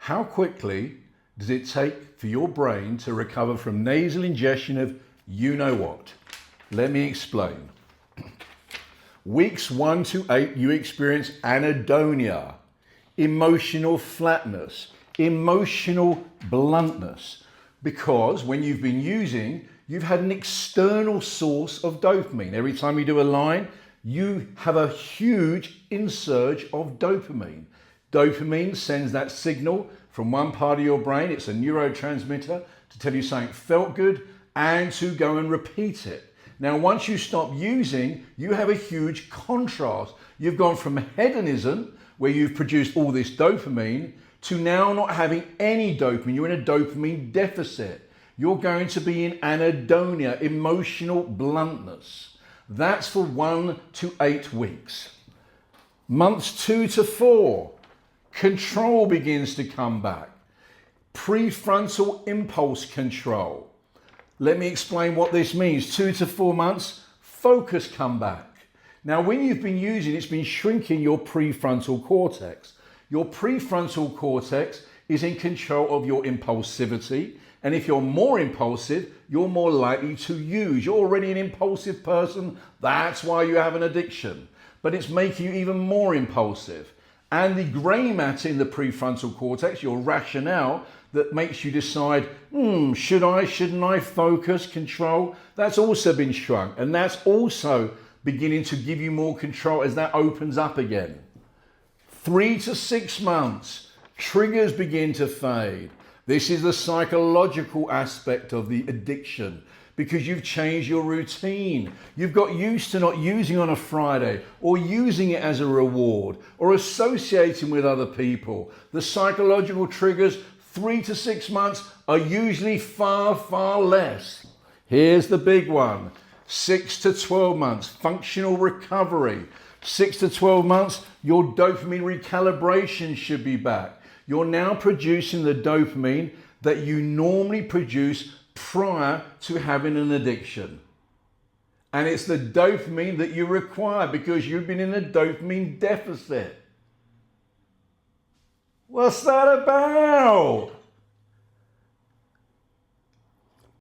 How quickly does it take for your brain to recover from nasal ingestion of you know what? Let me explain. Weeks 1 to 8, you experience anhedonia, emotional flatness, emotional bluntness, because when you've been using, you've had an external source of dopamine. Every time you do a line, you have a huge insurge of dopamine. Dopamine sends that signal from one part of your brain, it's a neurotransmitter, to tell you something felt good and to go and repeat it. Now, once you stop using, you have a huge contrast. You've gone from hedonism, where you've produced all this dopamine, to now not having any dopamine. You're in a dopamine deficit. You're going to be in anhedonia, emotional bluntness. That's for 1 to 8 weeks. Months 2 to 4, control begins to come back. Prefrontal impulse control. Let me explain what this means. 2 to 4 months, focus come back. Now, when you've been using, it's been shrinking your prefrontal cortex. Your prefrontal cortex is in control of your impulsivity. And if you're more impulsive, you're more likely to use. You're already an impulsive person. That's why you have an addiction. But it's making you even more impulsive. And the grey matter in the prefrontal cortex, your rationale, that makes you decide, shouldn't I focus, control? That's also been shrunk. And that's also beginning to give you more control as that opens up again. 3 to 6 months, triggers begin to fade. This is the psychological aspect of the addiction, because you've changed your routine. You've got used to not using on a Friday, or using it as a reward, or associating with other people. The psychological triggers, 3 to 6 months, are usually far, far less. Here's the big one. 6 to 12 months, functional recovery. 6 to 12 months, your dopamine recalibration should be back. You're now producing the dopamine that you normally produce prior to having an addiction. And it's the dopamine that you require because you've been in a dopamine deficit. What's that about?